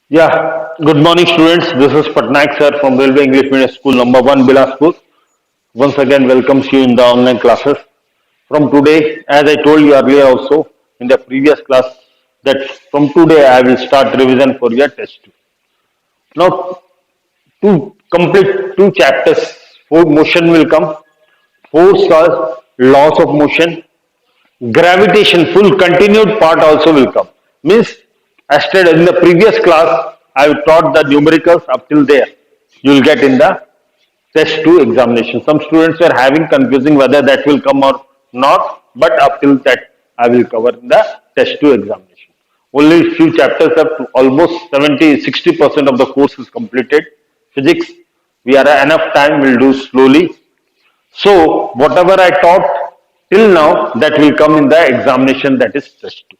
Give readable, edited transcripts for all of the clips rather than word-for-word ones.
Yeah, good morning, students. This is Patnaik sir from Railway English Medium School number 1, Bilaspur. Once again, welcomes you in the online classes. From today, as I told you earlier also in the previous class, that from today I will start revision for your test. Now, to complete two chapters, four motion will come, force laws of motion, gravitation, full continued part also will come. Means, as stated in the previous class, I have taught the numericals up till there. You will get in the test 2 examination. Some students were having confusing whether that will come or not, but up till that I will cover in the test 2 examination. Only few chapters have almost 70-60% of the course is completed. Physics, we are enough time, we'll do slowly. So whatever I taught till now, that will come in the examination, that is test 2.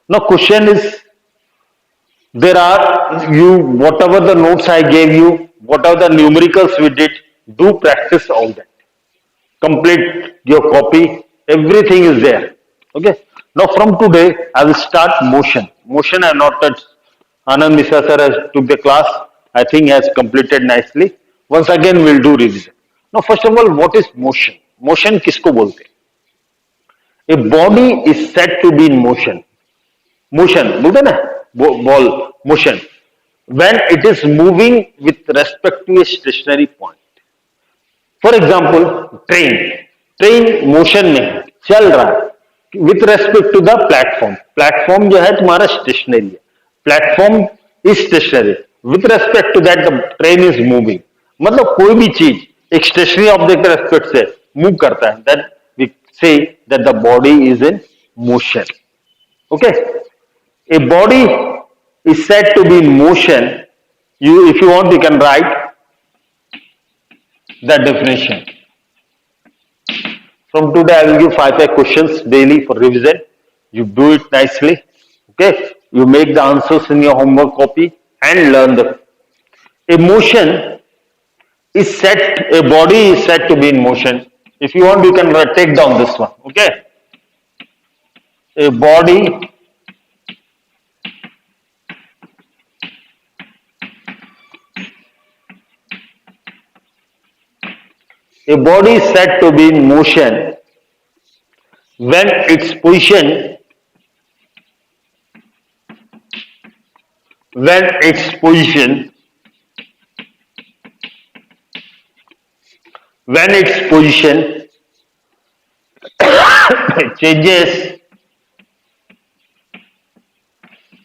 Now question is, there are you whatever the notes I gave you, whatever the numericals we did, do practice all that. Complete your copy. Everything is there. Okay. Now from today I will start motion. Motion I have not touched. Anand Mishra sir has took the class. I think he has completed nicely. Once again we'll do revision. Now first of all, what is motion? Motion किसको बोलते हैं? A body is said to be in motion. Motion बोलते हैं ना? Ball motion. When it is moving with respect to a stationary point. For example train train motion में है, चल रहा है with respect to the platform platform जो है तुम्हारा स्टेशनरी है platform is stationary with respect to that the train is moving मतलब कोई भी चीज एक स्टेशनरी ऑब्जेक्ट के रेस्पेक्ट से मूव करता है that we say that the body is in motion okay a body is said to be in motion. You, if you want, you can write the definition. From today, I will give five questions daily for revision. You do it nicely. Okay. You make the answers in your homework copy and learn them. A motion is set. A body is said to be in motion. If you want, you can take down this one. Okay. A body is said to be in motion when its position when its position when its position changes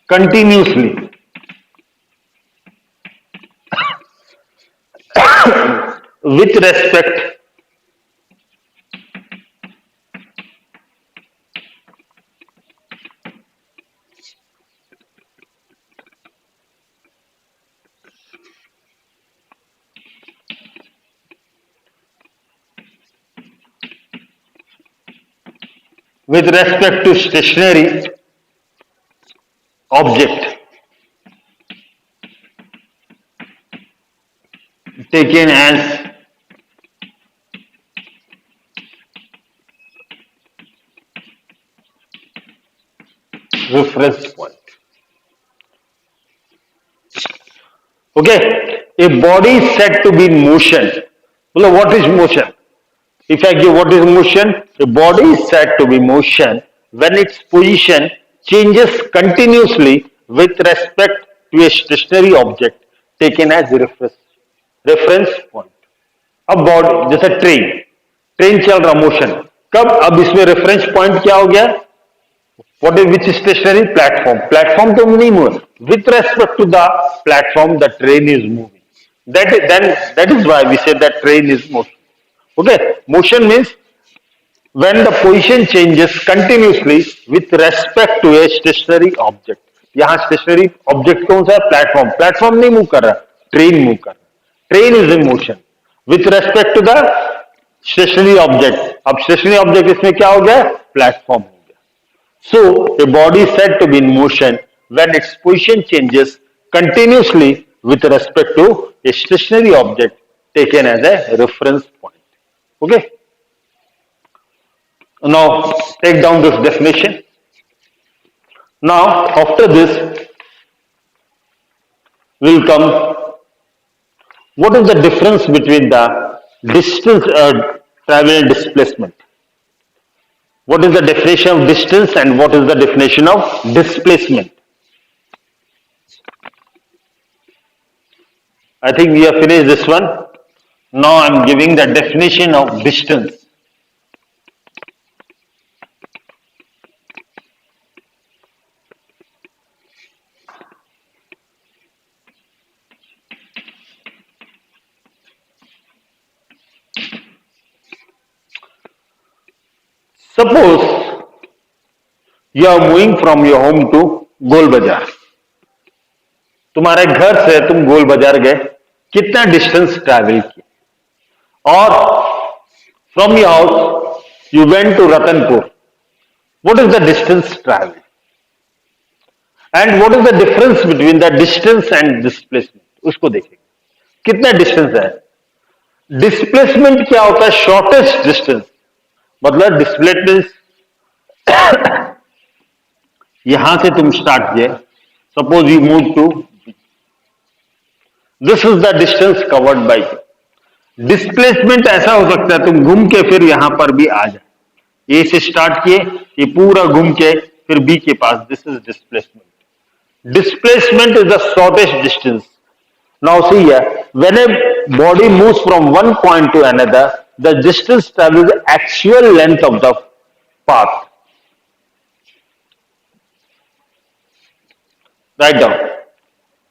continuously with respect to stationary object taken as reference point. Okay, a body is said to be in motion. Well, what is motion? If I give what is motion, a body is said to be motion when its position changes continuously with respect to a stationary object taken as reference point. अब body जैसे train train चल रहा motion कब अब इसमें reference point क्या हो गया what is which stationary platform platform तो नहीं move with respect to the platform the train is moving that is why we say that train is motion okay motion means when the position changes continuously with respect to a stationary object यहाँ stationery object कौन सा है platform platform नहीं move कर रहा train move कर रहा train is in motion with respect to the stationary object अब स्टेशनरी ऑब्जेक्ट इसमें क्या हो गया प्लेटफॉर्म हो गया so a body set to be in motion when its position changes continuously with respect to a stationary object taken as a reference point. Okay. Now take down this definition. Now after this, will come. What is the difference between the distance travel and displacement? What is the definition of distance and what is the definition of displacement? I think we have finished this one. Now I'm giving the definition of distance. Suppose you are moving from your home to गोल बाजार. तुम्हारे घर से तुम गोल बाजार गए, कितना distance travel किया? और from your house you went to Ratanpur. What is the distance traveled? And what is the difference between the distance and displacement? उसको देखेंगे. कितना डिस्टेंस है? डिस्प्लेसमेंट क्या होता है? Shortest distance. मतलब डिस्प्लेसमेंट यहां से तुम स्टार्ट किए. Suppose you move to. This is the distance covered by you. Displacement ऐसा हो सकता है तुम घूम के फिर यहां पर भी आ जाए. ए से स्टार्ट किए, ये पूरा घूम के फिर बी के पास. This is displacement. Displacement is the shortest distance. Now see here, when a body moves from one point to another, the distance travels the actual length of the path. Write down.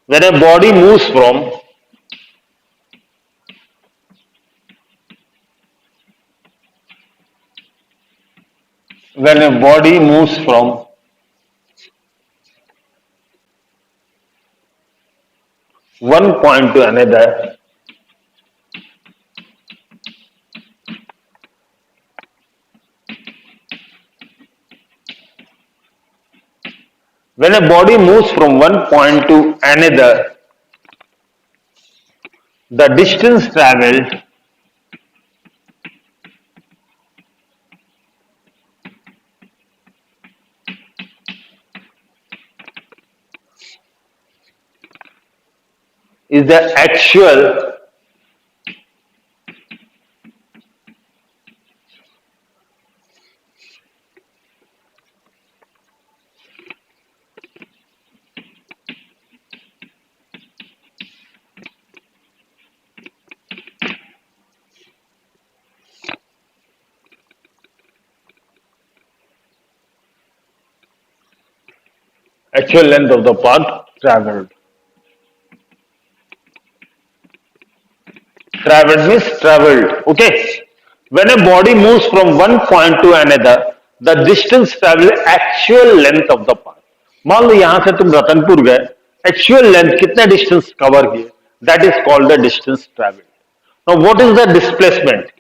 When a body moves from when a body moves from one point to another, when a body moves from one point to another, the distance traveled is the actual length of the path traveled. Traveled means traveled. Okay. When a body moves from one point to another, the distance traveled actual length of the path. मान लो यहां से तुम रतनपुर गए, actual length कितना distance cover किए, that is called the distance travelled. Now what is the displacement?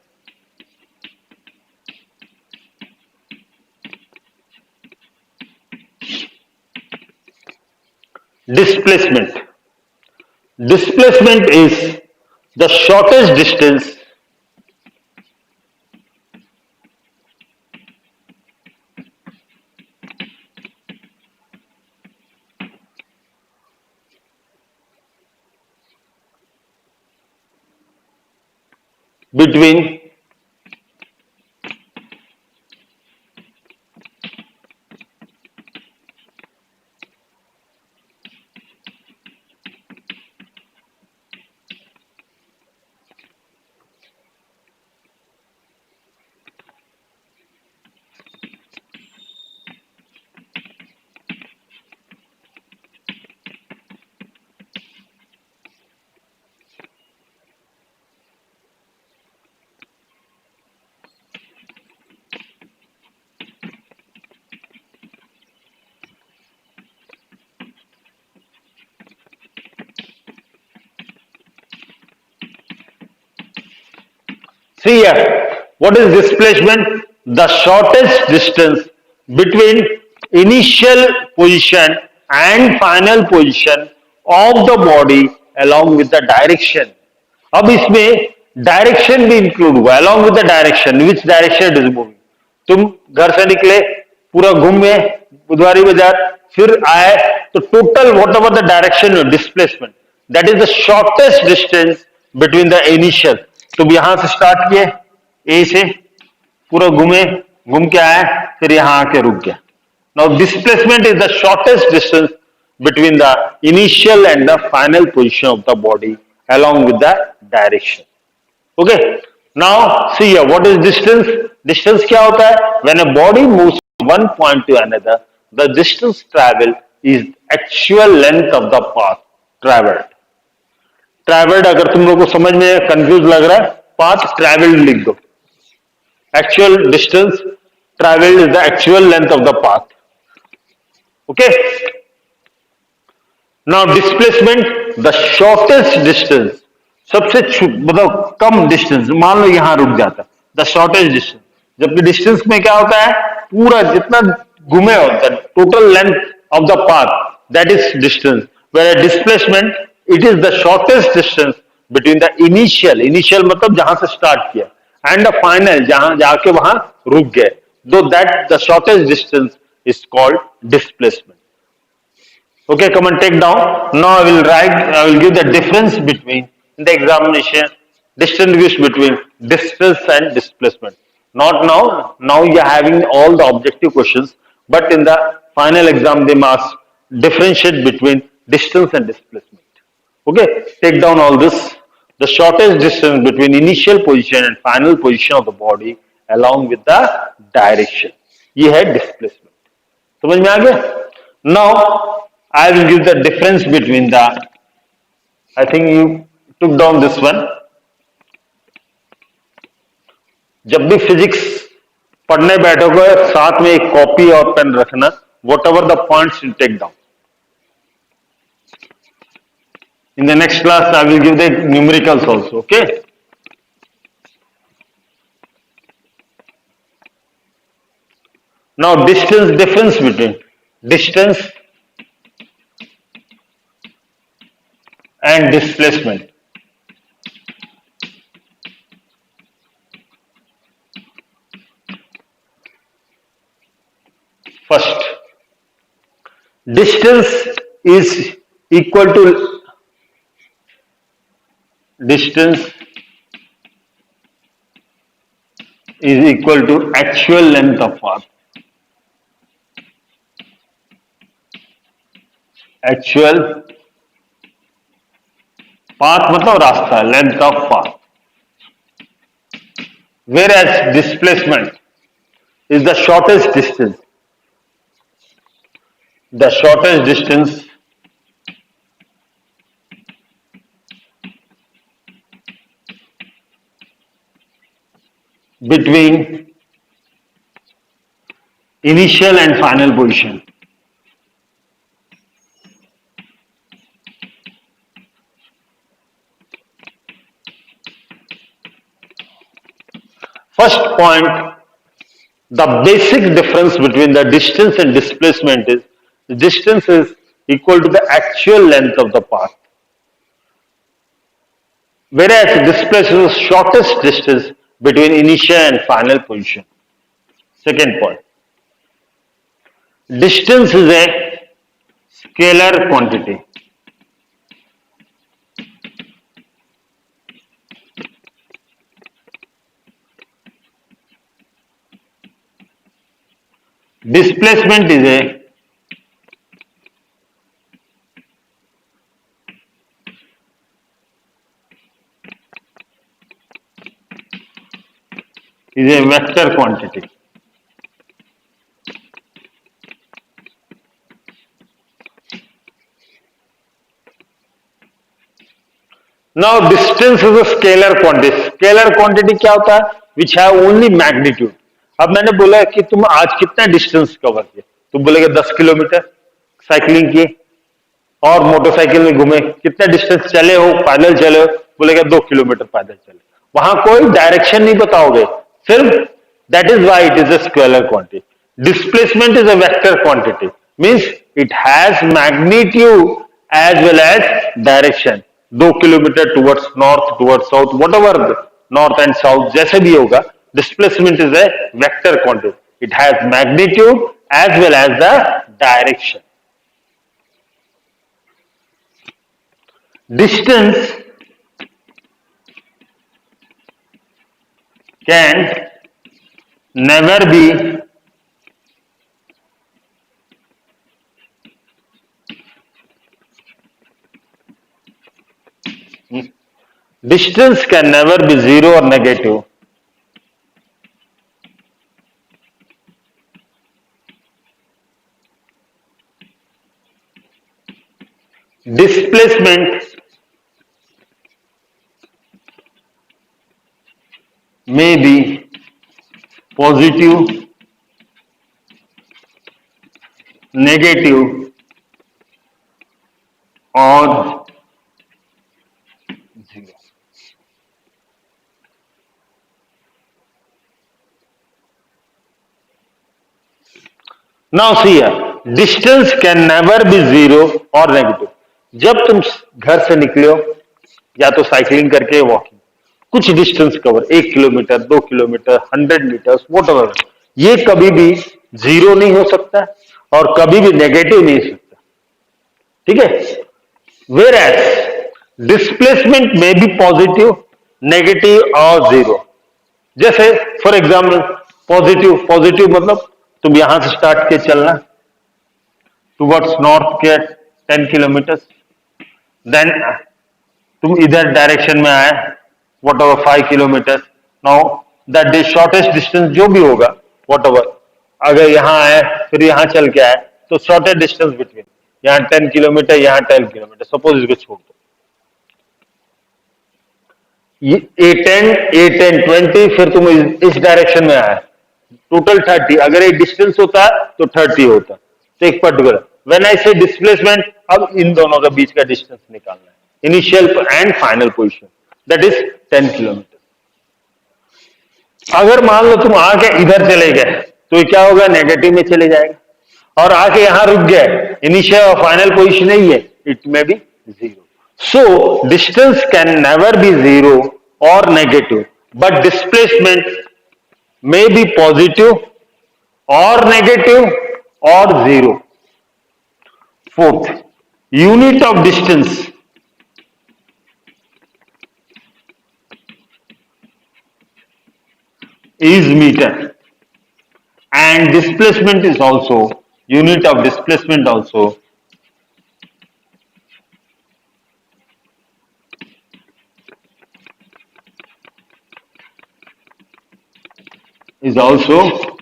Displacement. Displacement is the shortest distance between see here, what is displacement? The shortest distance between initial position and final position of the body along with the direction. अब इसमें direction भी include हुआ. along with the direction, which direction it is moving. तुम घर से निकले, पूरा घूमे बुधवारी बाजार, फिर आए, तो total what ever the direction displacement, that is the shortest distance between the initial. तो यहां से स्टार्ट किए ए से, पूरा घूमे, घूम के आए, फिर यहां आके रुक गया। Now displacement is the shortest distance between the initial and the final position of the body along with the direction. Okay, now see here, what is distance? Distance क्या होता है? When a body moves from one point to another, the distance traveled is actual length of the path traveled. Traveled अगर तुम लोगों को समझ में confuse लग रहा है, path traveled लिख दो। Actual distance traveled is the actual length of the path. Okay. Now displacement the shortest distance, सबसे मतलब कम डिस्टेंस, मान लो यहां रुक जाता, द शॉर्टेस्ट डिस्टेंस। जबकि डिस्टेंस में क्या होता है, पूरा जितना घूमे होता है, total length of the path, that is distance. Where displacement, it is the shortest distance between the initial, initial मतलब जहां से स्टार्ट किया, एंड द फाइनल, जहां जाके वहां रुक गए, दो that the shortest distance is called displacement. Okay, come and take down. Now I will give the difference between in the examination, distinguish between distance and displacement. Not now, now you are having all the objective questions, but in the final exam they must differentiate between distance and displacement. Okay, take down all this. The shortest distance between initial position and final position of the body along with the direction. ये है displacement. समझ में आ गया? Now I will give the difference between the, I think you took down this one. जब भी physics पढ़ने बैठोगे साथ में एक कॉपी और पेन रखना, whatever the points you take down. In the next class I will give the numericals also. Okay, now distance, difference between distance and displacement. First, distance is equal to actual length of path. Actual path मतलब रास्ता, length of path. Whereas displacement is the shortest distance. The shortest distance between initial and final position. First point, the basic difference between the distance and displacement is the distance is equal to the actual length of the path, whereas displacement is the shortest distance between initial and final position. Second point, distance is a scalar quantity. Displacement is a vector quantity. Now distance is a scalar quantity. Scalar quantity क्या होता है? Which have only magnitude. अब मैंने बोला कि तुम आज कितना डिस्टेंस कवर किया, तुम बोलेगे 10 किलोमीटर साइकिलिंग की, और मोटरसाइकिल में घूमे, कितना डिस्टेंस चले हो, पैदल चले हो, बोलेगा 2 किलोमीटर पैदल चले। वहां कोई डायरेक्शन नहीं बताओगे, सिर्फ that is why it is a scalar quantity. Displacement is a vector quantity, means it has magnitude as well as direction. 2 kilometre towards north, towards south, whatever north and south जैसे भी होगा, displacement is a vector quantity. It has magnitude as well as the direction. Distance can never be distance can never be zero or negative. Displacement may be positive, negative, or zero. Now see here, distance can never be zero or negative. जब तुम घर से निकले हो या तो cycling करके walking कुछ distance cover 1 kilometre 2 kilometre 100 metres whatever ये कभी भी जीरो नहीं हो सकता और कभी भी नेगेटिव नहीं हो सकता ठीक है वेर एज डिस्प्लेसमेंट में बी पॉजिटिव नेगेटिव और जीरो जैसे फॉर एग्जाम्पल पॉजिटिव पॉजिटिव मतलब तुम यहां से स्टार्ट के चलना टुवर्ड्स नॉर्थ के 10 किलोमीटर देन तुम इधर डायरेक्शन में आए what ever 5 kilometre now that the shortest distance जो भी होगा वॉट एवर अगर यहाँ आए फिर यहाँ चल के आए तो शॉर्टेस्ट डिस्टेंस बिटवीन यहाँ 10 किलोमीटर यहाँ 10 किलोमीटर सपोज इसको छोड़ दो A10 A10 20 फिर तुम इस डायरेक्शन में आए टोटल 30 अगर एक डिस्टेंस होता तो 30 होता तो एक पर्टिकुलर व्हेन आई से डिस्प्लेसमेंट अब इन दोनों के बीच का डिस्टेंस निकालना है initial and final position that is 10 kilometre अगर मान लो तुम आके इधर चले गए तो ये क्या होगा नेगेटिव में चले जाएगा और आके यहां रुक गए इनिशियल और फाइनल पोजीशन ही है it may be zero so distance can never be zero और negative but displacement may be positive or negative or zero. Fourth, unit of distance is meter and displacement is also unit of displacement also is also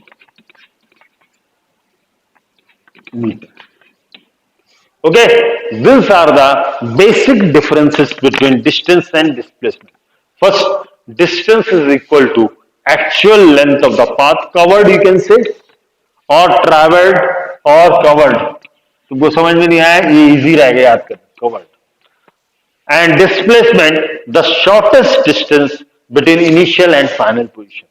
meter. Okay, these are the basic differences between distance and displacement. First, distance is equal to actual length of the path covered, you can say, or traveled or covered. तुमको समझ में नहीं आया ये easy रहेगा याद करना covered. And displacement, the shortest distance between initial and final position.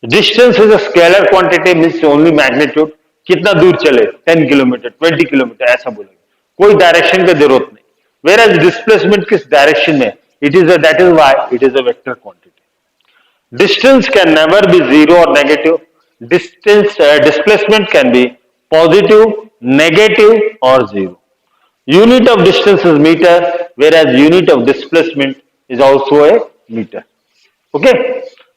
Distance is a scalar quantity means only magnitude कितना दूर चले 10 किलोमीटर 20 किलोमीटर ऐसा बोलेंगे कोई डायरेक्शन की जरूरत नहीं वेर एज डिस्प्लेसमेंट किस डायरेक्शन में it is that is why it is a vector quantity distance can never be zero और negative distance displacement can be positive negative और zero unit of distance is meter whereas unit of displacement is also a meter okay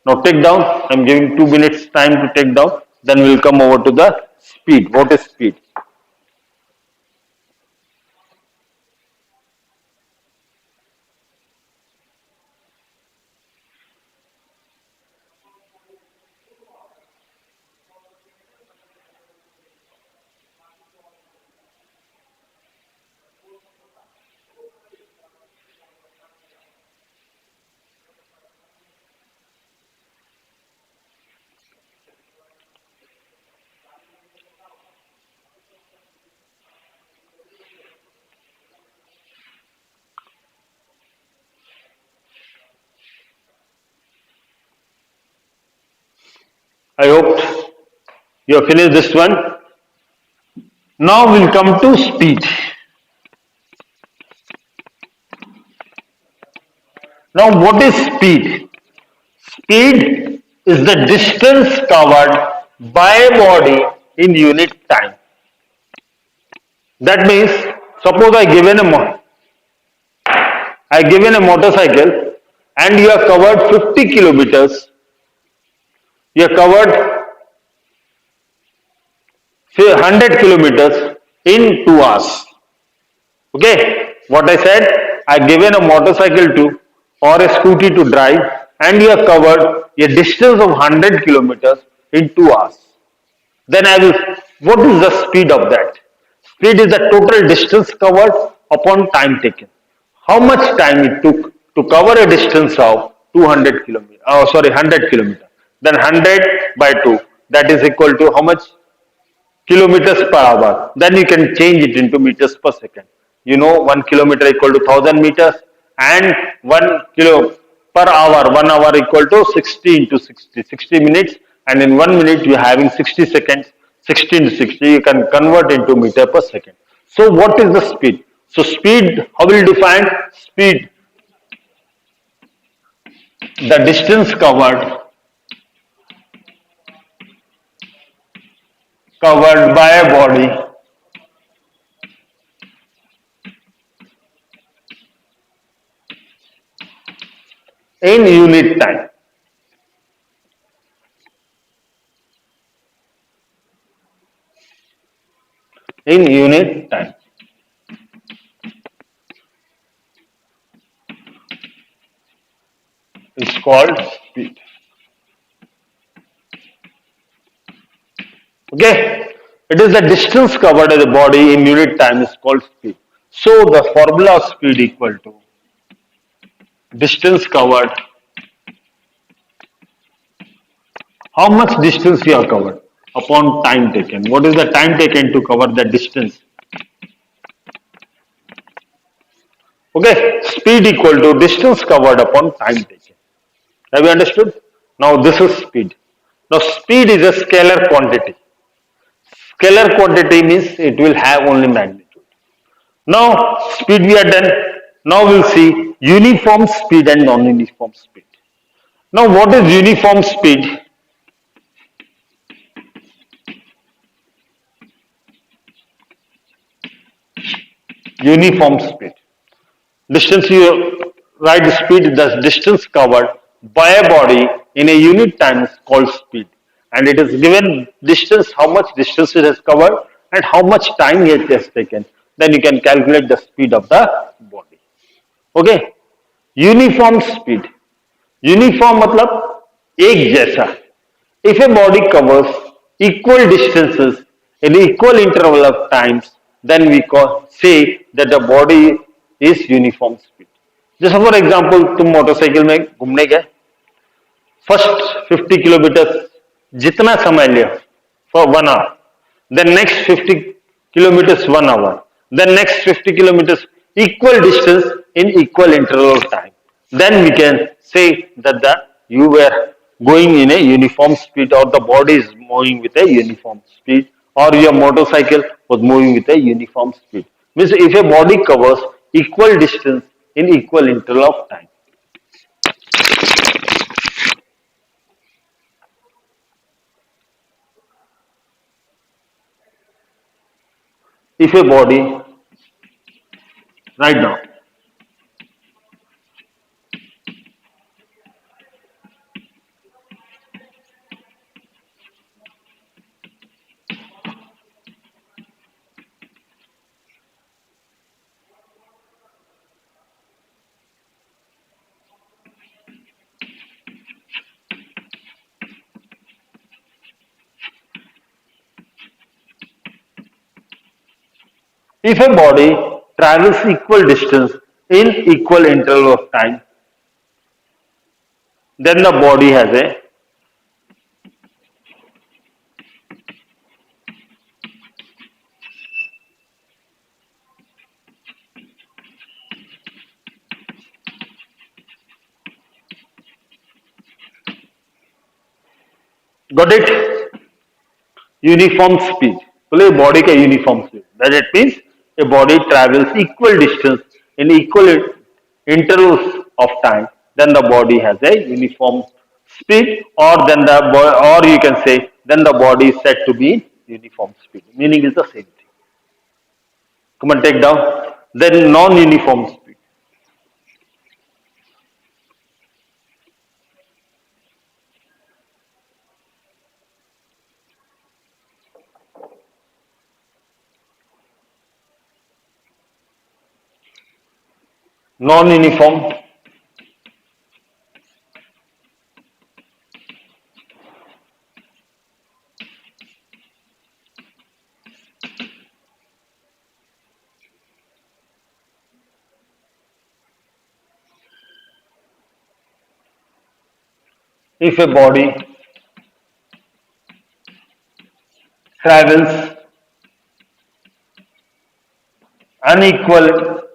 now take down I'm giving 2 minutes time to take down then we'll come over to the speed what is speed I hope you have finished this one. Now we'll come to speed. Now what is speed? Speed is the distance covered by a body in unit time. That means suppose I given a I given a motorcycle and you have covered 50 kilometers, you have covered say 100 kilometers in 2 hours. Okay, what I said, I given a motorcycle to or a scooty to drive and you have covered a distance of 100 kilometers in 2 hours. Then I will, what is the speed of that? Speed is the total distance covered upon time taken. How much time it took to cover a distance of 200 kilometers, oh sorry, 100 kilometers. Then 100 by 2, that is equal to how much? Kilometers per hour. Then you can change it into meters per second. You know, 1 kilometer equal to 1000 meters and 1 kilo per hour, 1 hour equal to 60 into 60, 60 minutes. And in 1 minute, you are having 60 seconds, 60 into 60, you can convert into meter per second. So, what is the speed? So, speed, how will you define speed? The distance covered by a body in unit time. In unit time is called speed. Okay, it is the distance covered by the body in unit time is called speed. So the formula of speed equal to distance covered. How much distance you have covered upon time taken? What is the time taken to cover the distance? Okay, speed equal to distance covered upon time taken. Have you understood? Now this is speed. Now speed is a scalar quantity. Scalar quantity means it will have only magnitude. Now speed we are done. Now we'll see uniform speed and non-uniform speed. Now what is uniform speed? Uniform speed. Distance you write the speed, the distance covered by a body in a unit time is called speed. And it is given distance, how much distance it has covered and how much time it has taken. Then you can calculate the speed of the body. Okay. Uniform speed uniform मतलब एक जैसा if a body covers equal distances in equal interval of times then we say that the body is uniform speed. जैसे for example तुम motorcycle में घूमने गए first 50 kilometre जितना समय लिया for 1 hour, then next 50 kilometers 1 hour, then next 50 kilometers equal distance in equal interval of time. Then we can say that you were going in a uniform speed or the body is moving with a uniform speed or your motorcycle was moving with a uniform speed. Means if a body covers equal distance in equal interval of time. If a body, right now, if a body travels equal distance in equal interval of time, then the body has a got it uniform speed. बोले body का uniform speed. That it means a body travels equal distance in equal intervals of time. Then the body has a uniform speed, or then or you can say then the body is said to be uniform speed. Meaning is the same thing. Come on, take down. Then non-uniform speed. non-uniform. If a body travels unequal,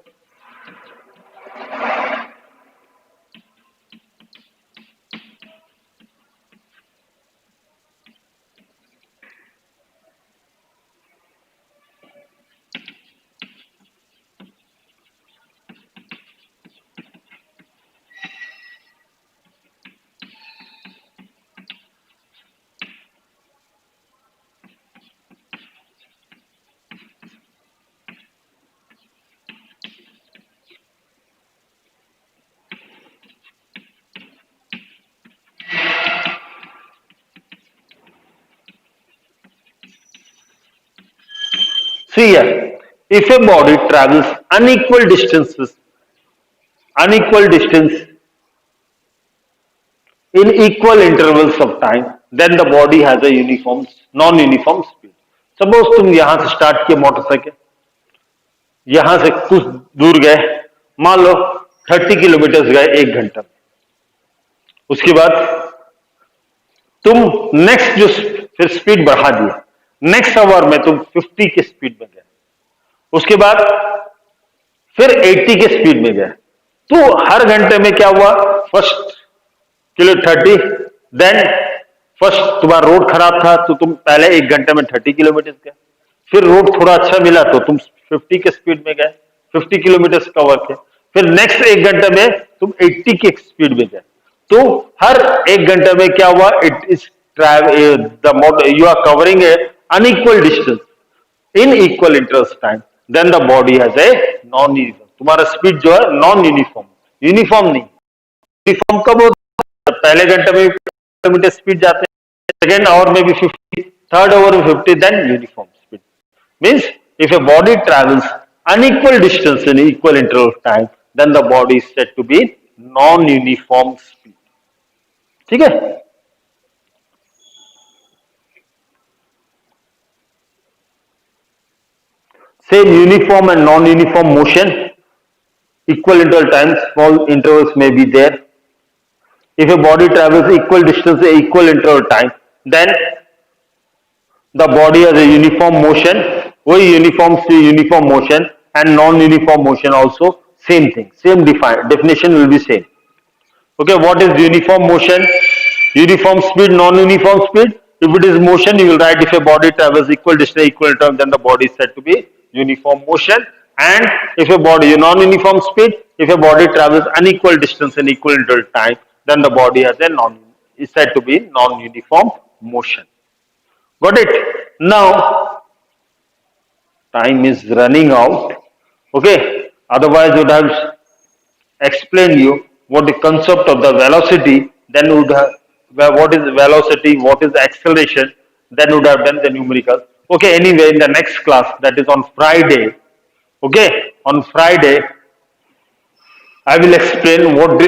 see here, if a body travels unequal distance in equal intervals of time, then the body has a non-uniform speed. Suppose तुम यहां से start किए motorcycle, यहां से कुछ दूर गए, मान लो 30 किलोमीटर गए 1 घंटा में। उसके बाद तुम नेक्स्ट जो फिर स्पीड बढ़ा दिया, नेक्स्ट आवर में तुम 50 के स्पीड में गए, उसके बाद फिर 80 के स्पीड में गए। तो हर घंटे में क्या हुआ, फर्स्ट किलो 30, देन फर्स्ट तुम्हारा रोड खराब था तो तुम पहले 1 घंटे में 30 किलोमीटर गए, फिर रोड थोड़ा अच्छा मिला तो तुम 50 के स्पीड में गए, 50 किलोमीटर कवर किए, फिर नेक्स्ट 1 घंटे में तुम 80 के स्पीड में गए। तो हर 1 घंटे में क्या हुआ, it is you are covering a unequal distance in equal interval time, then the body has a non uniform. तुम्हारा स्पीड जो है नॉन यूनिफॉर्म, यूनिफॉर्म नहीं। यूनिफॉर्म कब होता है, पहले घंटे में 50 किलोमीटर स्पीड जाते हैं, सेकेंड आवर में भी 50, थर्ड आवर में 50, then uniform speed means if a body travels unequal distance in equal interval of time, then the body is said to be non-uniform speed. ठीक है? Same uniform and non-uniform motion, equal interval times, small intervals may be there. If a body travels equal distance in equal interval time, then the body has a uniform motion, वही uniform motion and non-uniform motion also same thing, same definition will be same. Okay, what is uniform motion? Uniform speed, non-uniform speed. If it is motion, you will write if a body travels equal distance, equal time, then the body is said to be uniform motion. And if a body non-uniform speed, if a body travels unequal distance in equal interval time, then the body has a is said to be non-uniform motion. Got it? Now, time is running out. Okay. Otherwise, would have explained you what the concept of the velocity. Then would have what is velocity, what is acceleration. Then would have done the numerical. Okay. Anyway, in the next class, that is on Friday. Okay. On Friday, I will explain what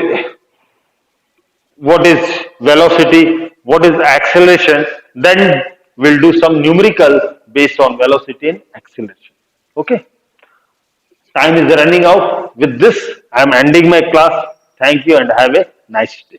is velocity, what is acceleration, then we'll do some numerical based on velocity and acceleration. Okay. Time is running out. With this, I am ending my class. Thank you and have a nice day.